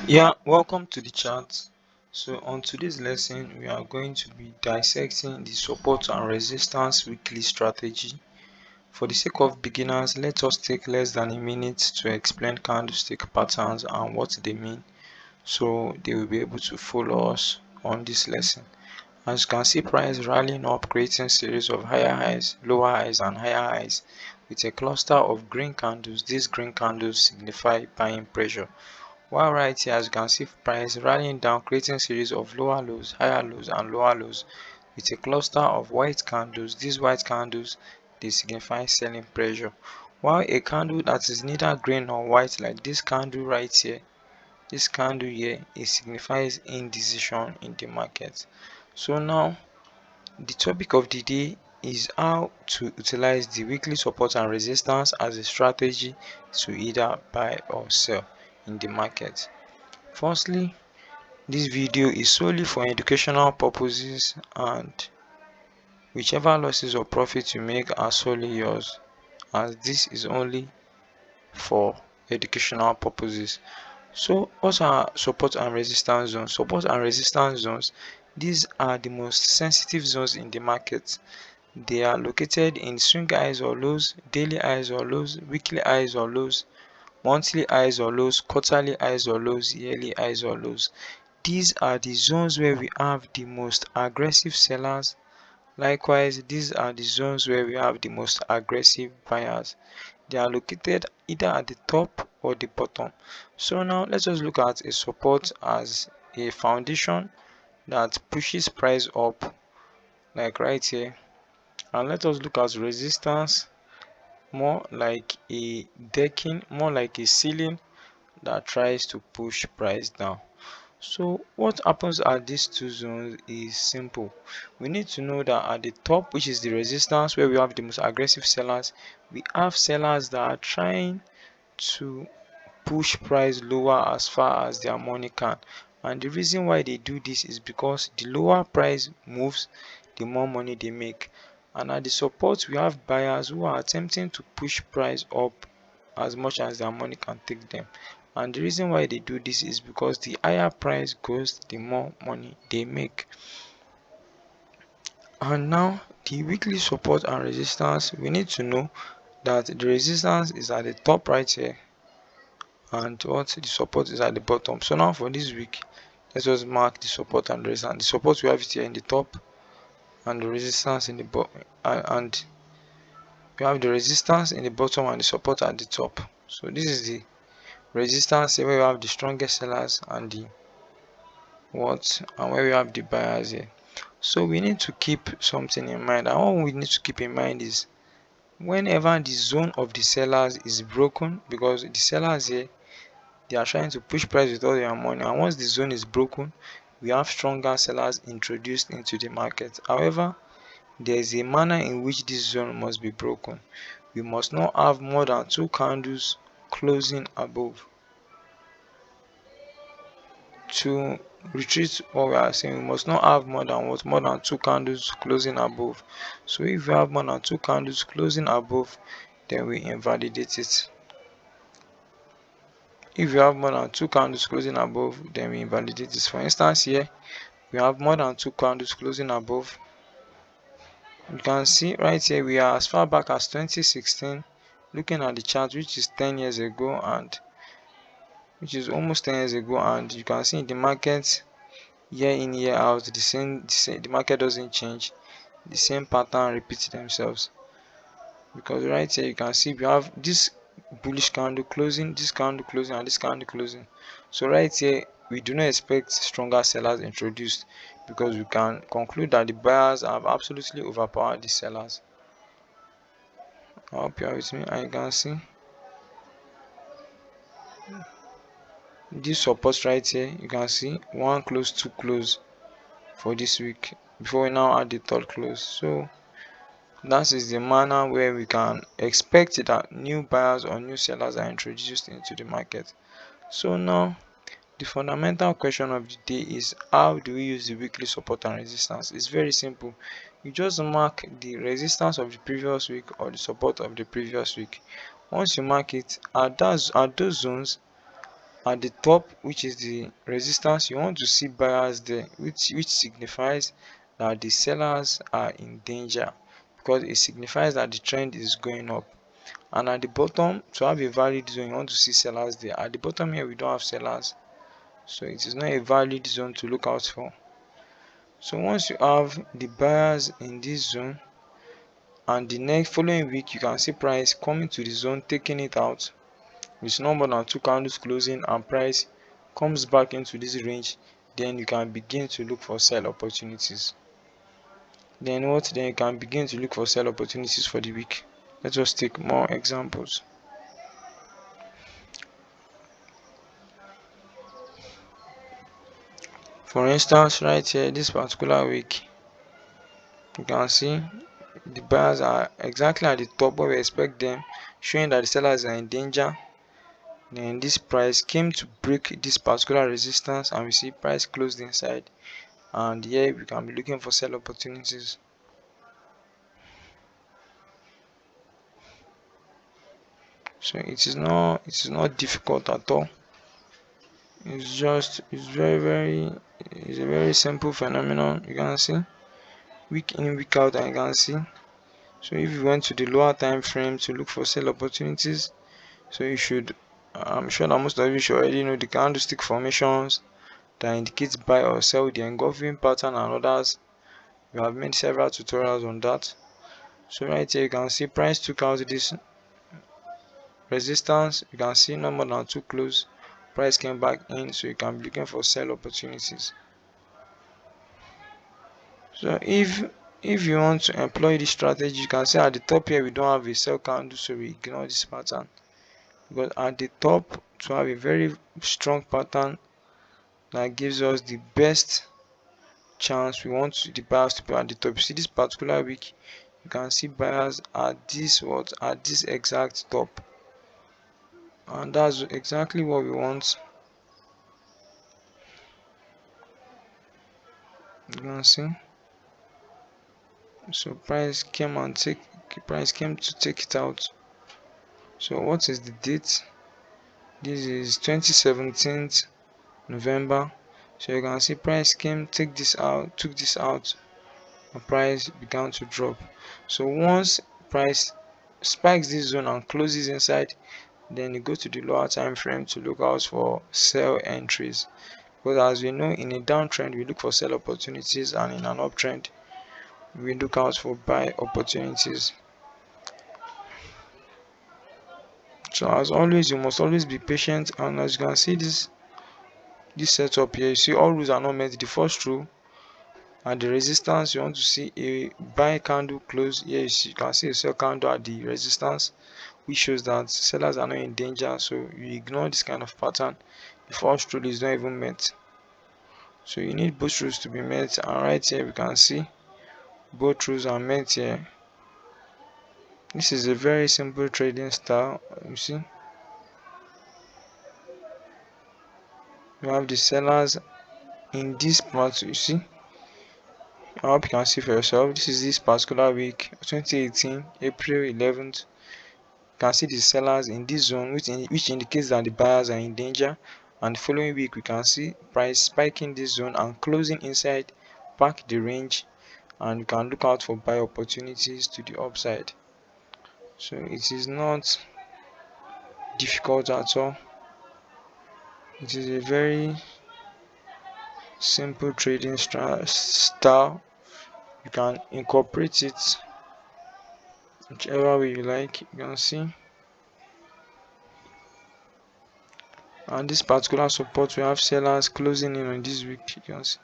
Yeah, welcome to the chat. So on today's lesson, we are going to be dissecting the support and resistance weekly strategy. For the sake of beginners, let us take less than a minute to explain candlestick patterns and what they mean, so they will be able to follow us on this lesson. As you can see, price rallying up, creating series of higher highs, lower highs and higher highs with a cluster of green candles. These green candles signify buying pressure. While right here, as you can see, price rallying down, creating series of lower lows, higher lows and lower lows with a cluster of white candles. These white candles, they signify selling pressure. While a candle that is neither green nor white, like this candle right here, this candle here, it signifies indecision in the market. So now the topic of the day is how to utilize the weekly support and resistance as a strategy to either buy or sell in the market. Firstly, this video is solely for educational purposes, and whichever losses or profits you make are solely yours, as this is only for educational purposes. So what are support and resistance zones? Support and resistance zones, these are the most sensitive zones in the market. They are located in swing highs or lows, daily highs or lows, weekly highs or lows, monthly highs or lows, quarterly highs or lows, yearly highs or lows. These are the zones where we have the most aggressive sellers. Likewise, these are the zones where we have the most aggressive buyers. They are located either at the top or the bottom. So now let us look at a support as a foundation that pushes price up, like right here. And let us look at resistance more like a decking, more like a ceiling that tries to push price down. So what happens at these two zones is simple. We need to know that at the top, which is the resistance where we have the most aggressive sellers, we have sellers that are trying to push price lower as far as their money can. And the reason why they do this is because the lower price moves, the more money they make. And at the support, we have buyers who are attempting to push price up as much as their money can take them. And the reason why they do this is because the higher price goes, the more money they make. And now the weekly support and resistance, we need to know that the resistance is at the top right here, and what the support is at the bottom. So now for this week, let's just mark the support and resistance. The support, we have it here in the top, and the resistance in the bottom, and we have the resistance in the bottom and the support at the top. So this is the resistance here, where we have the strongest sellers, and the and where we have the buyers here. So we need to keep something in mind, and what we need to keep in mind is whenever the zone of the sellers is broken, because the sellers here, they are trying to push price with all their money, and once the zone is broken, we have stronger sellers introduced into the market. However, there is a manner in which this zone must be broken. We must not have more than two candles closing above. To retreat what we are saying, we must not have more than two candles closing above. So if we have more than two candles closing above, then we invalidate it. If you have more than two candles closing above, then we invalidate this. For instance, here we have more than two candles closing above. You can see right here we are as far back as 2016, looking at the chart, which is 10 years ago, and which is almost 10 years ago, and you can see in the market year in year out, the market doesn't change, the same pattern repeats themselves. Because right here you can see we have this bullish candle closing, this candle closing, and this candle closing. So right here we do not expect stronger sellers introduced, because we can conclude that the buyers have absolutely overpowered the sellers. I hope you are with me. And you can see this support right here, you can see one close, two close for this week before we now add the third close. So that is the manner where we can expect that new buyers or new sellers are introduced into the market. So now the fundamental question of the day is, how do we use the weekly support and resistance? It's very simple. You just mark the resistance of the previous week or the support of the previous week. Once you mark it at those zones, At the top, which is the resistance, you want to see buyers there, which signifies that the sellers are in danger, because it signifies that the trend is going up. And at the bottom, to have a valid zone, you want to see sellers there. At the bottom here, we don't have sellers, so it is not a valid zone to look out for. So once you have the buyers in this zone, and the next following week, you can see price coming to the zone, taking it out with no more than 2 candles closing, and price comes back into this range, then you can begin to look for sell opportunities. Then you can begin to look for sell opportunities for the week. Let's just take more examples. For instance, right here, this particular week, you can see the buyers are exactly at the top where we expect them, showing that the sellers are in danger. Then this price came to break this particular resistance, and we see price closed inside, and here we can be looking for sell opportunities. So it is not difficult at all. It's a very simple phenomenon. You can see week in, week out, and you can see. So if you went to the lower time frame to look for sell opportunities, so you should, I'm sure that most of you should already know the candlestick formations that indicates buy or sell, the engulfing pattern, and others. We have made several tutorials on that. So right here you can see price took out this resistance. You can see no more than 2 close, price came back in, so you can be looking for sell opportunities. So if you want to employ this strategy, you can see at the top here we don't have a sell candle, so we ignore this pattern, because at the top, to have a very strong pattern that gives us the best chance, we want the buyers to be at the top. You see this particular week, you can see buyers at this exact top, and that's exactly what we want. You can see, so price came to take it out. So what is the date? This is 2017 November. So you can see price took this out, and price began to drop. So once price spikes this zone and closes inside, then you go to the lower time frame to look out for sell entries, because as we know, in a downtrend we look for sell opportunities, and in an uptrend we look out for buy opportunities. So as always, you must always be patient, and as you can see this setup here, you see all rules are not met. The first rule, at the resistance, you want to see a buy candle close. Here you can see a sell candle at the resistance, which shows that sellers are not in danger, so you ignore this kind of pattern. The first rule is not even met, so you need both rules to be met, and right here we can see both rules are met here. This is a very simple trading style. You see, you have the sellers in this part. You see, I hope you can see for yourself. This is this particular week, 2018 April 11th. You can see the sellers in this zone, which indicates that the buyers are in danger. And the following week we can see price spiking this zone and closing inside, back the range, and you can look out for buy opportunities to the upside. So it is not difficult at all. It is a very simple trading style. You can incorporate it whichever way you like. You can see, and this particular support, we have sellers closing in on this week. You can see,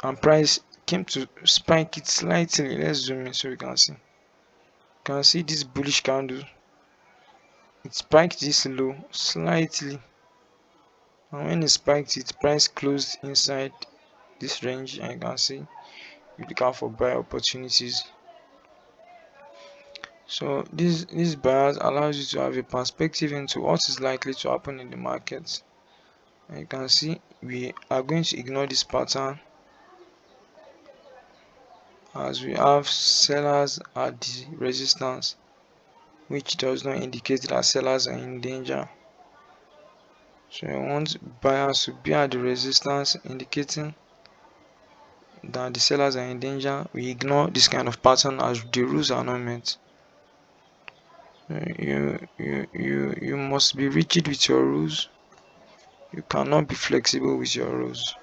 and price came to spike it slightly. Let's zoom in so you can see. You can see this bullish candle, it spiked this low slightly, and when it spiked it, price closed inside this range, and you can see you look out for buy opportunities. So this bias allows you to have a perspective into what is likely to happen in the market, and you can see we are going to ignore this pattern, as we have sellers at the resistance, which does not indicate that sellers are in danger. So I want buyers to be at the resistance, indicating that the sellers are in danger. We ignore this kind of pattern as the rules are not met. You must be rigid with your rules. You cannot be flexible with your rules.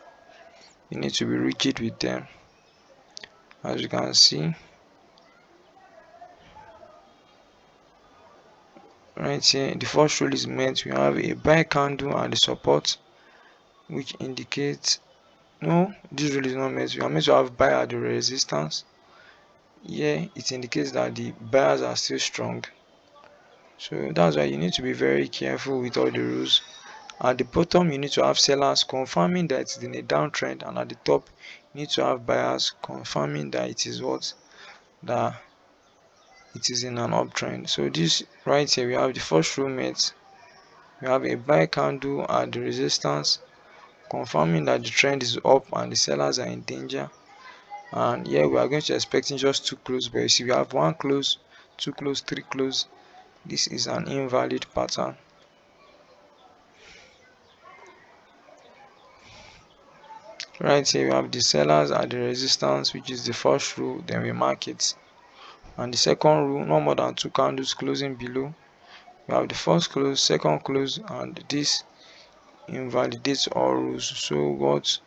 You need to be rigid with them. As you can see right here, the first rule is met. We have a buy candle and the support, which indicates no, this rule is not met. We are meant to have buy at the resistance. Here it indicates that the buyers are still strong. So that's why you need to be very careful with all the rules. At the bottom, you need to have sellers confirming that it's in a downtrend, and at the top, you need to have buyers confirming that it is what that it is in an uptrend. So this right here, we have the first rule met. We have a buy candle at the resistance, confirming that the trend is up and the sellers are in danger. And here we are going to expecting just two close, but you see we have one close, two close, three close. This is an invalid pattern. Right here we have the sellers at the resistance, which is the first rule, then we mark it. And the second rule, no more than two candles closing below. We have the first close, second close, and this invalidates all rules.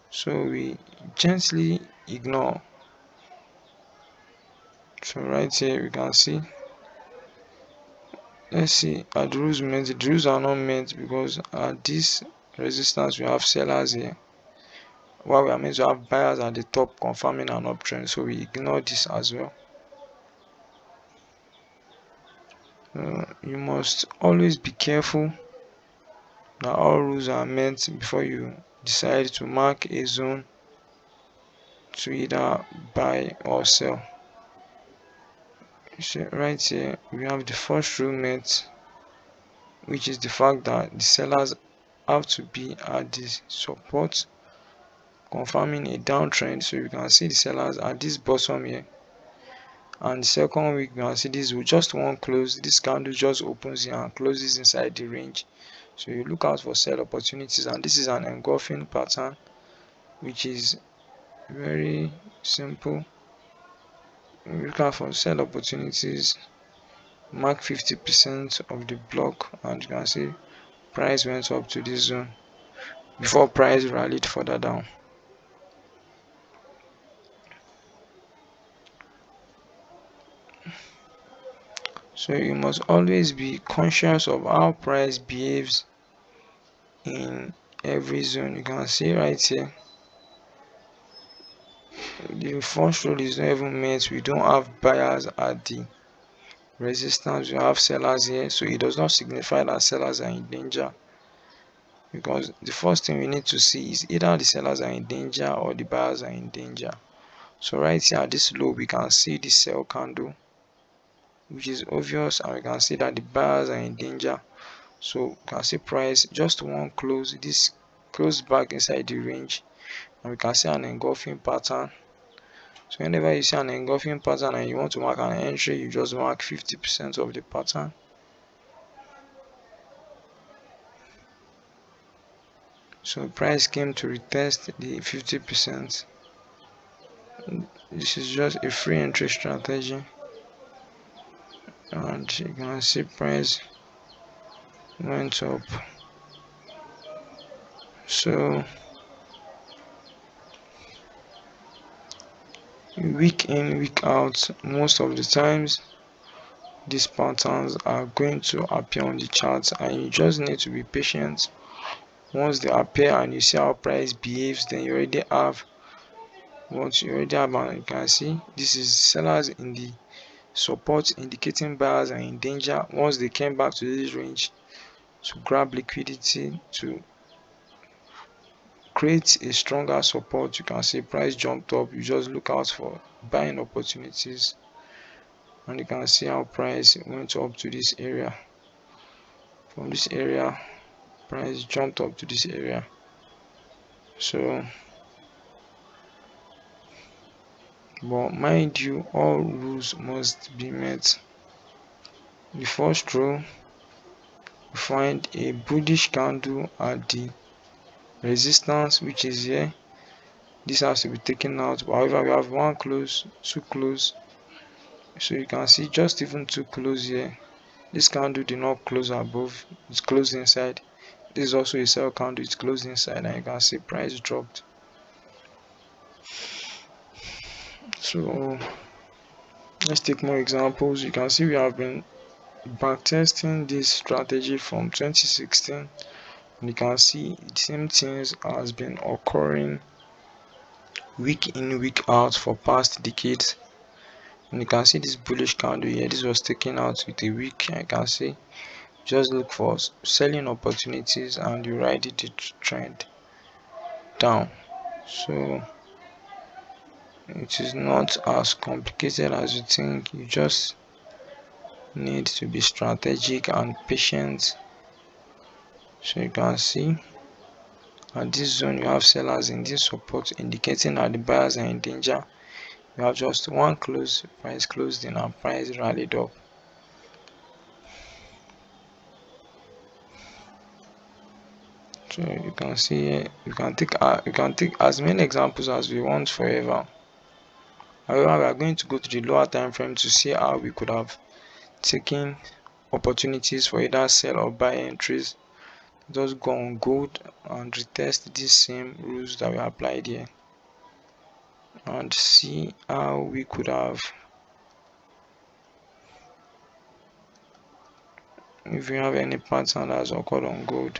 So we gently ignore. So right here we can see, let's see, are the rules met? The rules are not met because at this resistance we have sellers here, while we are meant to have buyers at the top confirming an uptrend. So we ignore this as well. You must always be careful that all rules are met before you decide to mark a zone to either buy or sell. So right here we have the first rule met, which is the fact that the sellers have to be at the support confirming a downtrend. So you can see the sellers at this bottom here, and the second week you can see this will just one close, this candle just opens here and closes inside the range. So you look out for sell opportunities, and this is an engulfing pattern, which is very simple. You look out for sell opportunities, mark 50% of the block, and you can see price went up to this zone before price rallied further down. So you must always be conscious of how price behaves in every zone. You can see right here the first rule is not even met. We don't have buyers at the resistance, we have sellers here, so it does not signify that sellers are in danger, because the first thing we need to see is either the sellers are in danger or the buyers are in danger. So right here at this low we can see the sell candle, which is obvious, and we can see that the buyers are in danger. So we can see price just one close, this close back inside the range, and we can see an engulfing pattern. So whenever you see an engulfing pattern and you want to mark an entry, you just mark 50% of the pattern. So price came to retest the 50%. This is just a free entry strategy, and you can see price went up. So week in, week out, most of the times these patterns are going to appear on the charts, and you just need to be patient. Once they appear and you see how price behaves, then you already have what you already have, and you can see this is sellers in the support, indicating buyers are in danger. Once they came back to this range to grab liquidity to create a stronger support, you can see price jumped up. You just look out for buying opportunities, and you can see how price went up to this area. From this area price jumped up to this area. So but mind you, all rules must be met. The first rule, find a bullish candle at the resistance, which is here. This has to be taken out. However, we have one close, two close. So you can see just even two close here. This candle did not close above, it's closed inside. This is also a sell candle, it's closed inside, and you can see price dropped. So let's take more examples. You can see we have been backtesting this strategy from 2016. And you can see the same things has been occurring week in, week out for past decades. And you can see this bullish candle here. This was taken out with a wick. I can see. Just look for selling opportunities and you ride the trend down. So it is not as complicated as you think. You just need to be strategic and patient. So you can see at this zone you have sellers in this support, indicating that the buyers are in danger. You have just one close, price closed in and price rallied up. So you can see you can take as many examples as we want forever. However, we are going to go to the lower time frame to see how we could have taken opportunities for either sell or buy entries. Just go on gold and retest these same rules that we applied here and see how we could have, if we have any pattern that has occurred on gold.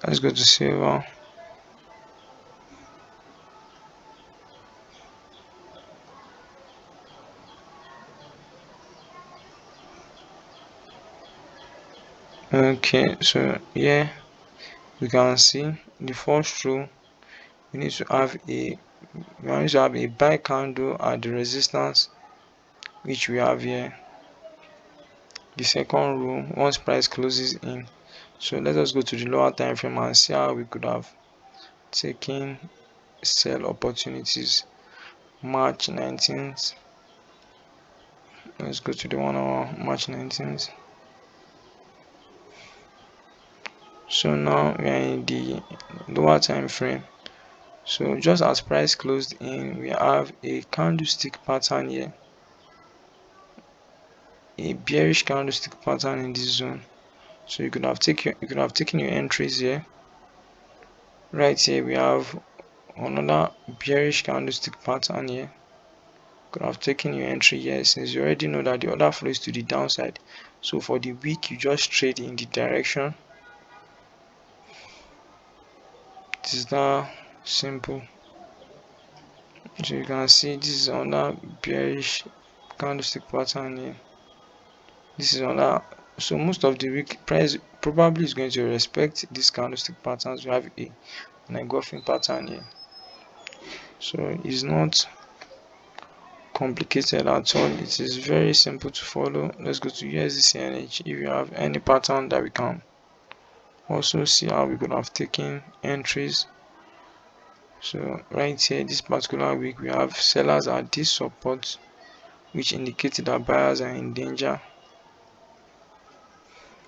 Let's go to silver. Okay, so here we can see the first row. We need to have a buy candle at the resistance, which we have here. The second row, once price closes in. So let us go to the lower time frame and see how we could have taken sell opportunities. March 19th. Let's go to the 1 hour, March 19th. So now we are in the lower time frame. So just as price closed in, we have a candlestick pattern here, a bearish candlestick pattern in this zone. So you could have taken your entries here. Right here we have another bearish candlestick pattern here. Could have taken your entry here, since you already know that the order flow is to the downside. So for the week, you just trade in the direction. It is that simple. So you can see this is another bearish candlestick pattern here. This is another. So most of the week price probably is going to respect these candlestick patterns. We have an engulfing pattern here. So it's not complicated at all. It is very simple to follow. Let's go to USDCNH. If you have any pattern that we can also see how we could have taken entries. So right here, this particular week, we have sellers at this support, which indicated that buyers are in danger.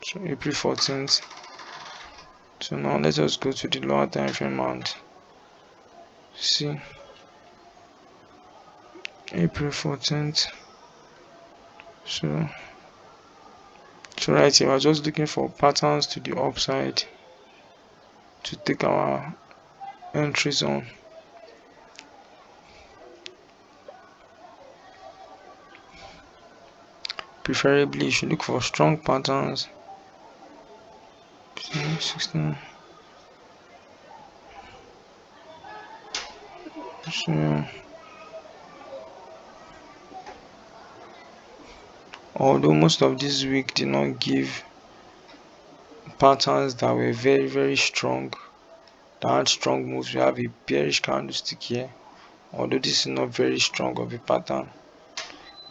So April 14th. So now let us go to the lower time frame and see April 14th. So right here, we're just looking for patterns to the upside to take our entries on. Preferably, you should look for strong patterns. 16. So, although most of this week did not give patterns that were very strong, that had strong moves, we have a bearish candlestick here. Although this is not very strong of a pattern,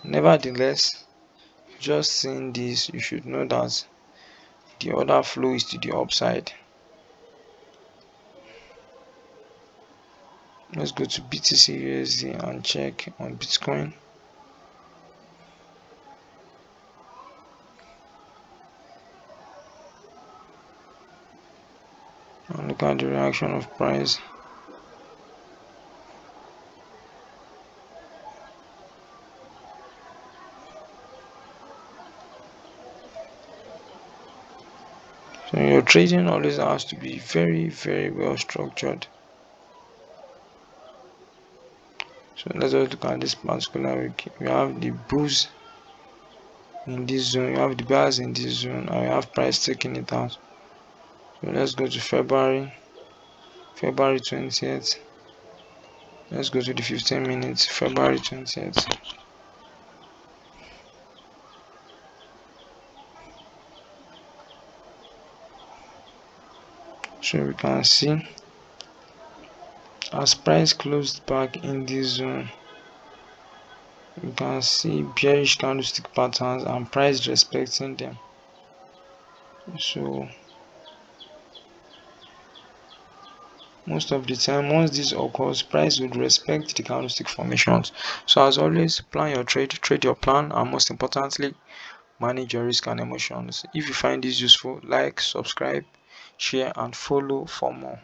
nevertheless, just seeing this, you should know that the order flow is to the upside. Let's go to BTC USD and check on Bitcoin. And look at the reaction of price. So your trading always has to be very, very well structured. So let's just look at this particular week. We have the bulls in this zone, you have the bears in this zone, and you have price taking it out. So let's go to February 20th. Let's go to the 15 minutes, February 20th. So we can see as price closed back in this zone, you can see bearish candlestick patterns and price respecting them. So most of the time, once this occurs, price would respect the candlestick formations. So as always, plan your trade your plan, and most importantly, manage your risk and emotions. If you find this useful, like, subscribe, share, and follow for more.